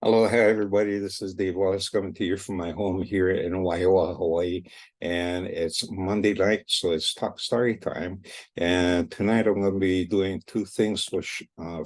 Hello, hi everybody. This is Dave Wallace coming to you from my home here in Waioa, Hawaii. And it's Monday night, so it's Talk Story time. And tonight I'm going to be doing two things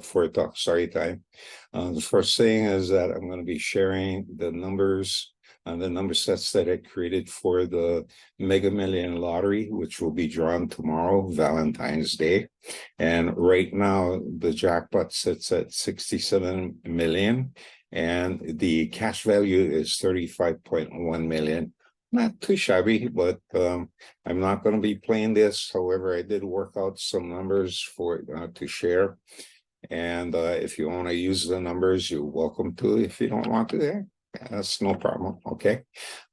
for Talk Story time. The first thing is that I'm going to be sharing the numbers, the number sets that I created for the Mega Million Lottery, which will be drawn tomorrow, Valentine's Day. And right now, the jackpot sits at 67 million. And the cash value is 35.1 million. Not too shabby, but I'm not going to be playing this. However, I did work out some numbers for to share. And if you want to use the numbers, you're welcome to. If you don't want to, that's no problem. Okay.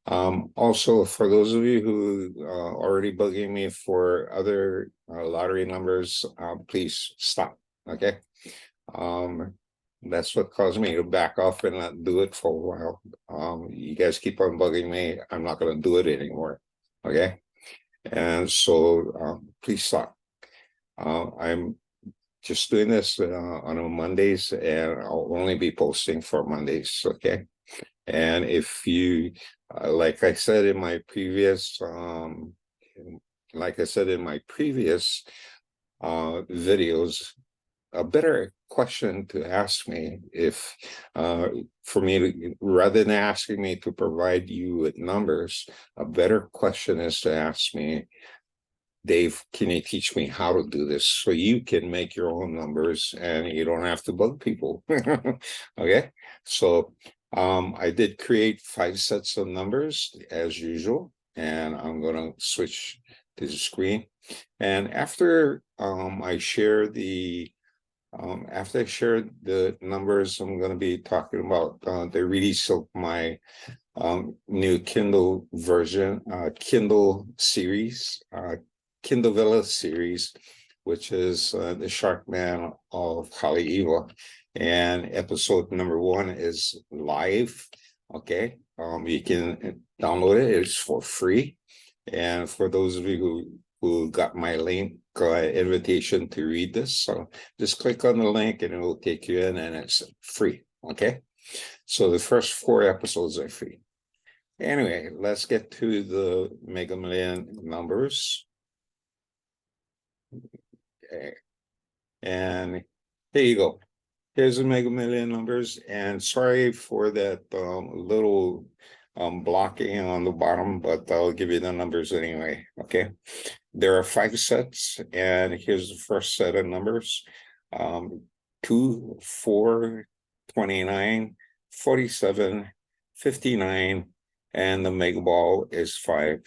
Also, for those of you who are already bugging me for other lottery numbers, please stop. Okay. That's what caused me to back off and not do it for a while. You guys keep on bugging me. I'm not going to do it anymore. Okay. And so please stop. I'm just doing this on a Mondays, and I'll only be posting for Mondays. Okay. And if you, like I said in my previous, videos, a better question to ask me if for me to, rather than asking me to provide you with numbers, a better question is to ask me, Dave, can you teach me how to do this so you can make your own numbers and you don't have to bug people? Okay, so I did create 5 sets of numbers as usual, and I'm going to switch to the screen. And after I share the numbers, I'm going to be talking about the release of my new Kindle version, Kindle series, Kindle Villa series, which is the Shark Man of Haleiwa. And episode number 1 is live. Okay, you can download it. It's for free. And for those of you who got my link invitation to read this, so just click on the link and it will take you in, and it's free. Okay, so the first 4 episodes are free. Anyway, let's get to the Mega Million numbers. Okay. And here you go. Here's the Mega Million numbers. And sorry for that little blocking on the bottom, but I'll give you the numbers anyway. Okay. There are 5 sets, and here's the first set of numbers. 2, 4, 29, 47, 59, and the mega ball is 5.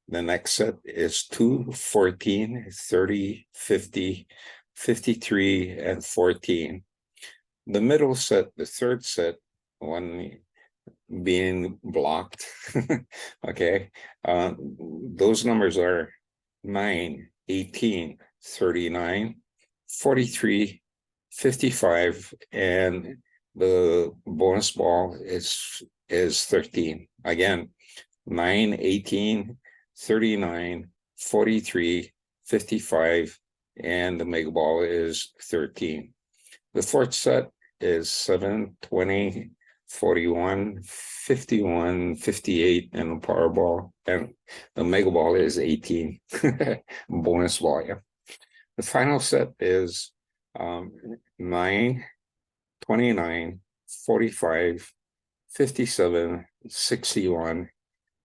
The next set is 2, 14, 30, 50, 53, and 14. The middle set, the third set, one being blocked, okay, those numbers are 9, 18, 39, 43, 55, and the bonus ball is 13. Again, 9, 18, 39, 43, 55, and the mega ball is 13. The fourth set is 7, 20, 41, 51, 58, and the Powerball, and the Mega Ball is 18. Bonus ball, yeah. The final set is 9, 29, 45, 57, 61,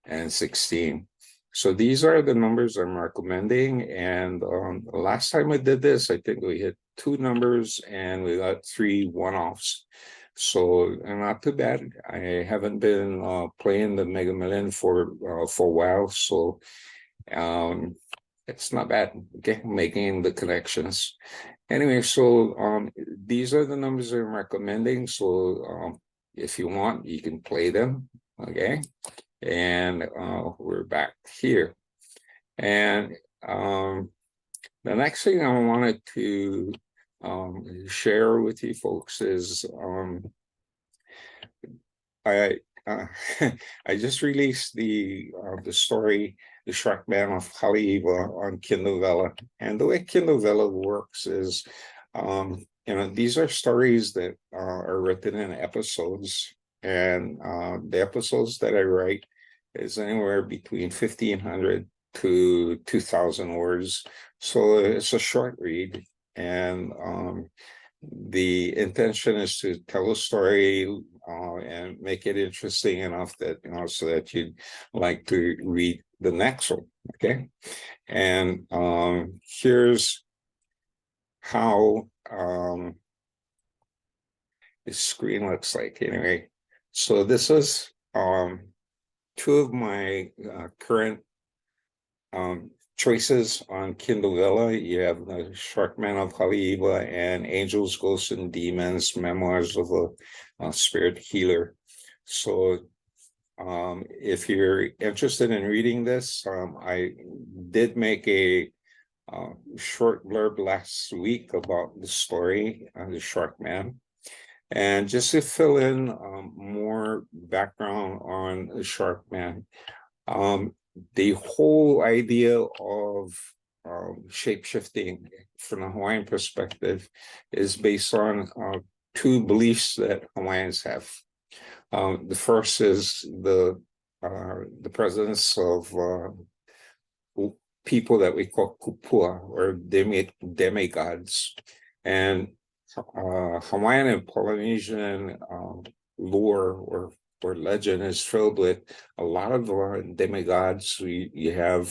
and 16. So these are the numbers I'm recommending. And last time I did this, I think we hit 2 numbers and we got 3 one-offs. So not too bad. I haven't been playing the Mega Million for a while, so it's not bad. Okay, making the connections. Anyway, so these are the numbers I'm recommending. So if you want, you can play them. Okay, and we're back here. And the next thing I wanted to share with you folks is I I just released the story, The Shark Man of Haleiwa, on Kindle Vella. And the way Kindle Vella works is these are stories that are written in episodes, and the episodes that I write is anywhere between 1,500 to 2,000 words. So it's a short read, and the intention is to tell a story and make it interesting enough that, so that you'd like to read the next one. Okay. And here's how the screen looks like anyway. So this is two of my current choices on Kindle Vella. You have the Shark Man of Haleiwa and Angels, Ghosts, and Demons, Memoirs of a Spirit Healer. So if you're interested in reading this, I did make a short blurb last week about the story, the Shark Man. And just to fill in more background on the Shark Man, the whole idea of shape-shifting from a Hawaiian perspective is based on two beliefs that Hawaiians have. The first is the presence of people that we call kupua, or demigods. And Hawaiian and Polynesian lore or legend is filled with a lot of demigods. You have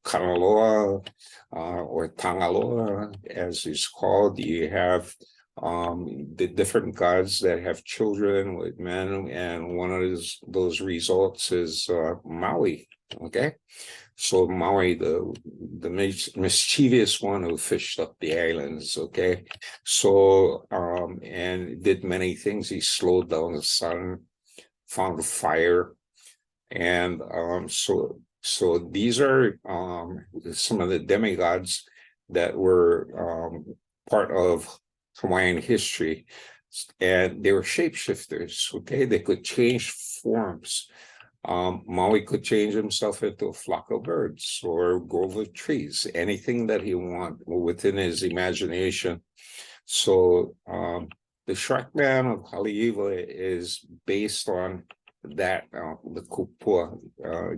Kanaloa or Tangaloa, as it's called. You have the different gods that have children with men, and one of those results is Maui. Okay. So Maui, the mischievous one who fished up the islands, okay? So, and did many things. He slowed down the sun, found a fire. And so these are some of the demigods that were part of Hawaiian history. And they were shapeshifters, okay? They could change forms. Maui could change himself into a flock of birds or a grove of trees, anything that he wanted within his imagination. So the Shark Man of Haleiwa is based on that, the kupua,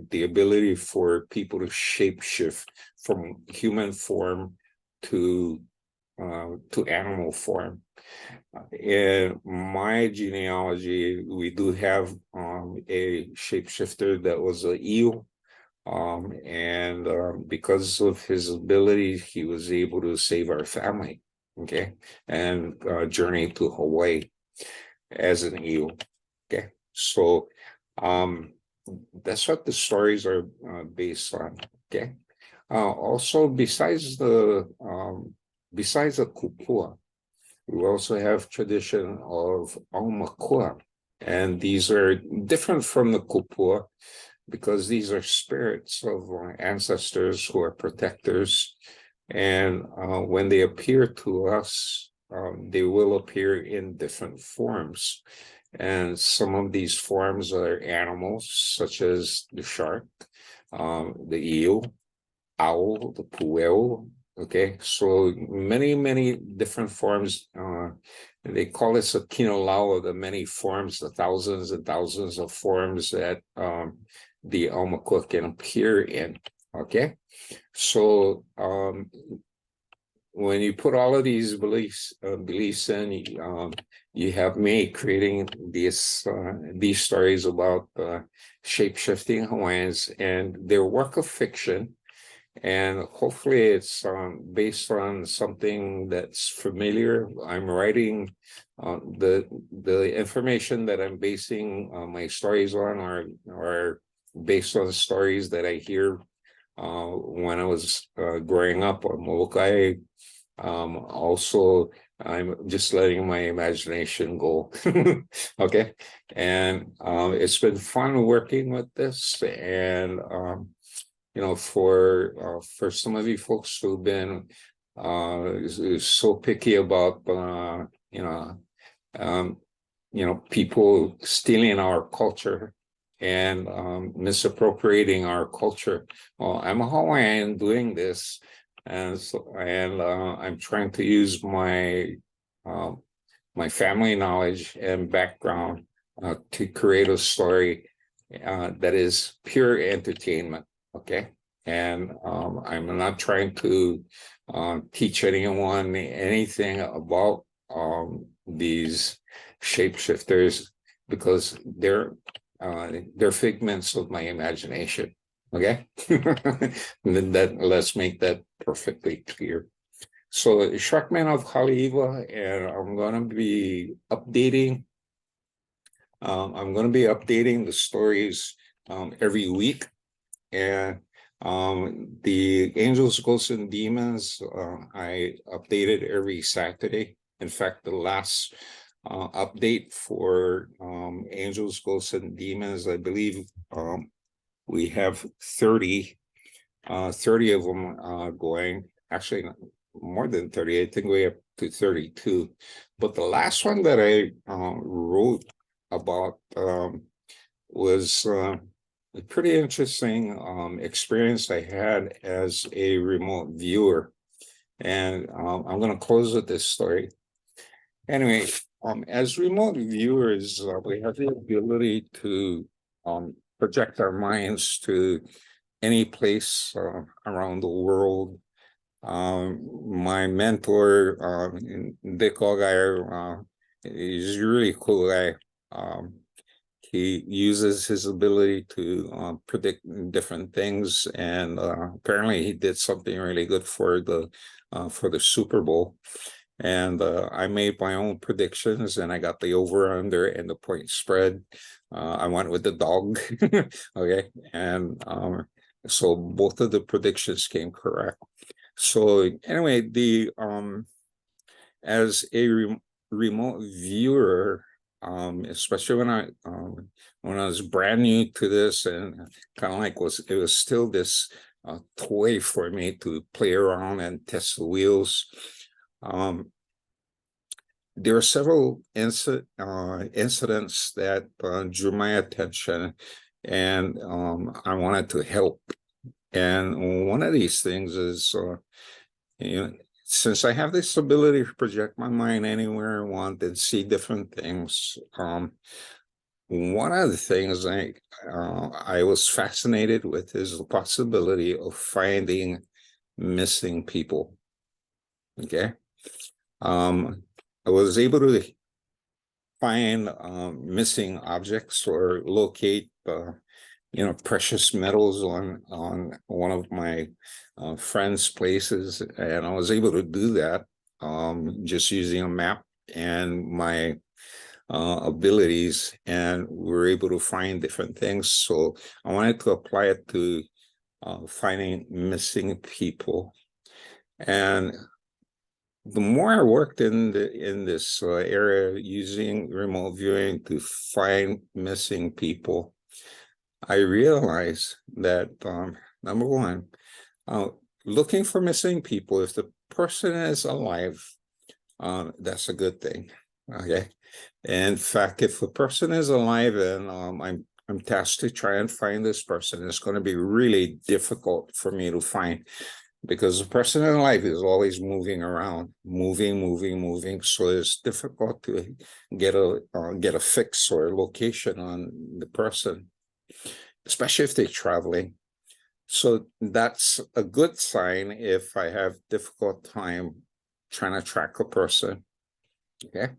the ability for people to shapeshift from human form to animal form. In my genealogy, we do have a shapeshifter that was a eel, and because of his ability, he was able to save our family, okay, and journey to Hawaii as an eel. Okay, so that's what the stories are based on. Okay, also besides the kupua, we also have tradition of aumakua, and these are different from the kupua because these are spirits of ancestors who are protectors, and when they appear to us, they will appear in different forms. And some of these forms are animals, such as the shark, the eel, owl, the pueo. Okay, so many different forms. They call this a kinolaua, the many forms, the thousands and thousands of forms that the aumakua can appear in. Okay, so when you put all of these beliefs in, you have me creating these stories about shape-shifting Hawaiians and their work of fiction. And hopefully it's based on something that's familiar. I'm writing the information that I'm basing my stories on are based on stories that I hear when I was growing up on Molokai. Also, I'm just letting my imagination go. Okay, and it's been fun working with this, and for some of you folks who've been so picky about people stealing our culture and misappropriating our culture. Well, I'm a Hawaiian doing this, and I'm trying to use my my family knowledge and background to create a story that is pure entertainment. Okay. And I'm not trying to teach anyone anything about these shapeshifters because they're figments of my imagination. Okay. Let's make that perfectly clear. So Shark Man of Haleiwa, and I'm going to be updating the stories every week. And the Angels, Ghosts, and Demons, I updated every Saturday. In fact, the last update for Angels, Ghosts, and Demons, I believe we have 30 of them going. Actually, more than 30. I think we have to 32. But the last one that I wrote about was a pretty interesting experience I had as a remote viewer. And I'm going to close with this story. Anyway, as remote viewers, we have the ability to project our minds to any place around the world. My mentor, Dick Allgaier, is a really cool guy. He uses his ability to predict different things, and apparently he did something really good for the Super Bowl. And I made my own predictions, and I got the over/under and the point spread. I went with the dog, okay, and so both of the predictions came correct. So anyway, the as a remote viewer, especially when I was brand new to this, and kind of like it was still this toy for me to play around and test the wheels. There are several incidents that drew my attention, and I wanted to help. And one of these things is, since I have this ability to project my mind anywhere I want and see different things, one of the things I was fascinated with is the possibility of finding missing people. Okay. I was able to find missing objects or locate precious metals on one of my friends' places, and I was able to do that just using a map and my abilities, and we were able to find different things. So I wanted to apply it to finding missing people. And the more I worked in this area using remote viewing to find missing people, I realized that number one, looking for missing people, if the person is alive, that's a good thing. Okay. In fact, if a person is alive and I'm tasked to try and find this person, it's going to be really difficult for me to find, because the person in life is always moving around, moving. So it's difficult to get a fix or a location on the person, especially if they're traveling. So that's a good sign if I have difficult time trying to track a person. Okay.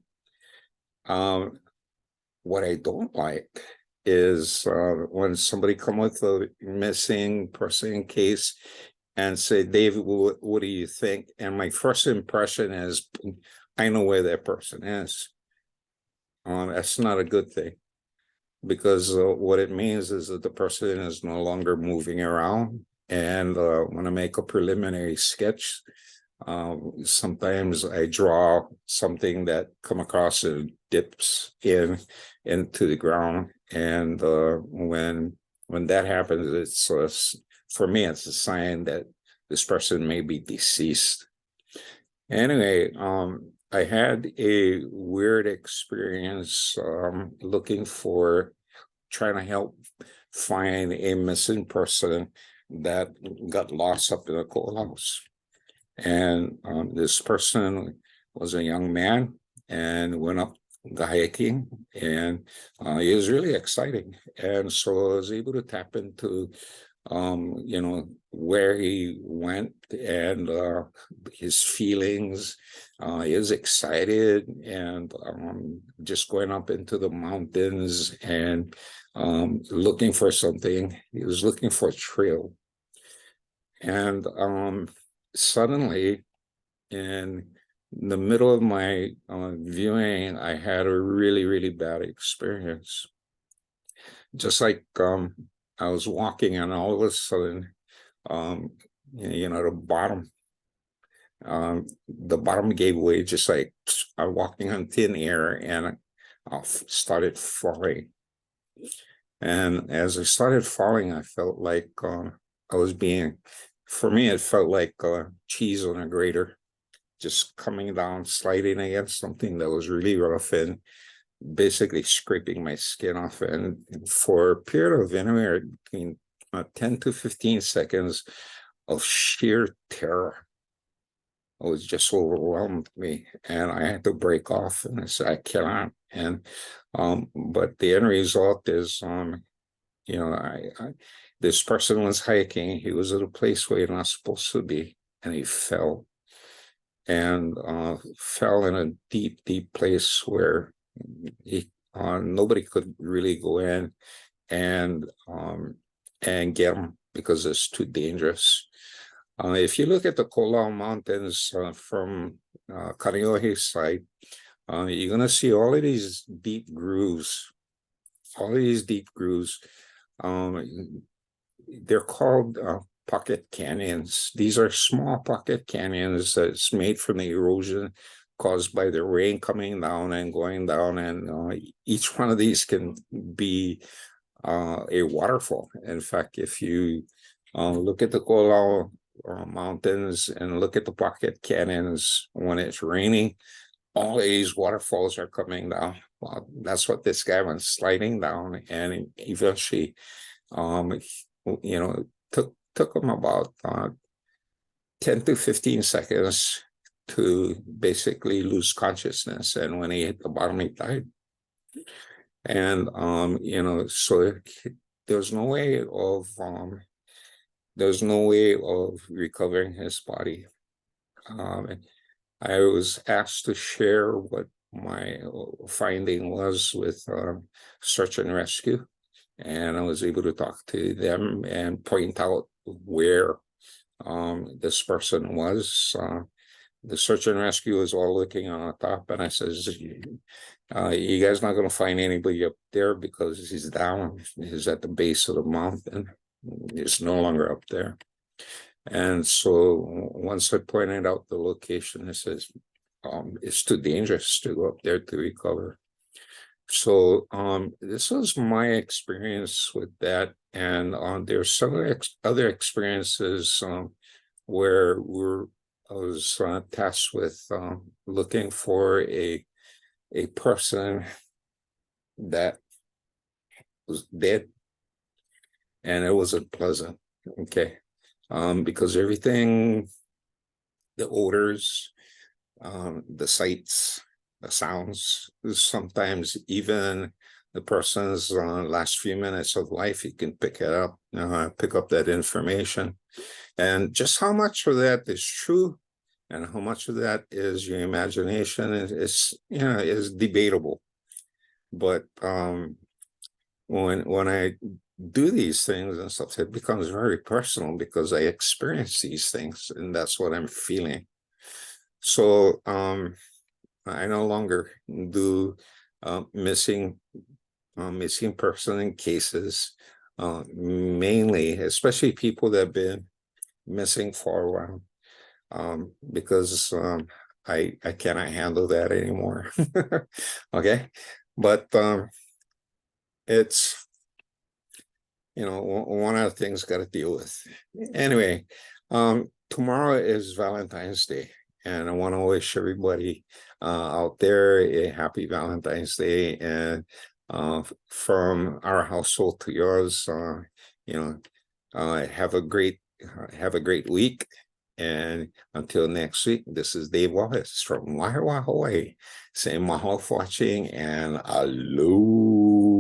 What I don't like is when somebody come with a missing person case and say, David, what do you think? And my first impression is, I know where that person is. That's not a good thing, because what it means is that the person is no longer moving around. And when I make a preliminary sketch, sometimes I draw something that come across and dips into the ground. And when that happens, it's for me, it's a sign that this person may be deceased. Anyway, I had a weird experience trying to help find a missing person that got lost up in a coal house. And this person was a young man and went up hiking, and it was really exciting. And so I was able to tap into where he went and his feelings. He was excited and just going up into the mountains and looking for something. He was looking for a trail. And suddenly, in the middle of my viewing, I had a really, really bad experience. Just like I was walking, and all of a sudden, um, the bottom gave way, just like I'm walking on thin air, and I started falling. And as I started falling, I felt like I was being, for me, it felt like cheese on a grater, just coming down, sliding against something that was really rough and basically scraping my skin off. And for a period of anywhere between 10 to 15 seconds of sheer terror, it was just overwhelmed me, and I had to break off. And I said, I cannot. And but the end result is, this person was hiking. He was at a place where he's not supposed to be, and he fell, and fell in a deep, deep place where nobody could really go in and get him because it's too dangerous. If you look at the Kolau Mountains from Kaneohe side, you're going to see all of these deep grooves. All of these deep grooves, they're called pocket canyons. These are small pocket canyons that's made from the erosion caused by the rain coming down and going down. And each one of these can be a waterfall. In fact, if you look at the Kolau mountains and look at the pocket canyons when it's raining, all these waterfalls are coming down. Well, that's what this guy went sliding down, and eventually, took him about 10 to 15 seconds to basically lose consciousness. And when he hit the bottom, he died. And so there's no way of recovering his body. I was asked to share what my finding was with search and rescue, and I was able to talk to them and point out where this person was. The search and rescue was all looking on the top, and I says, you guys not going to find anybody up there because he's down. He's at the base of the mountain. He's no longer up there. And so once I pointed out the location, it says, it's too dangerous to go up there to recover. So this was my experience with that. And there's some other experiences where I was tasked with looking for a person that was dead, and it wasn't pleasant. Okay. Because everything, the odors, the sights, the sounds, sometimes even the person's last few minutes of life, you can pick it up, pick up that information. And just how much of that is true and how much of that is your imagination is debatable. But when I do these things and stuff, it becomes very personal because I experience these things, and that's what I'm feeling. So I no longer do missing person in cases, mainly, especially people that have been missing for a while, because I cannot handle that anymore. Okay, but it's one of the things got to deal with. Anyway, tomorrow is Valentine's Day, and I want to wish everybody out there a happy Valentine's Day. And from our household to yours, have a great week. And until next week, this is Dave Wallace from Hawaii, saying mahalo for watching and aloha.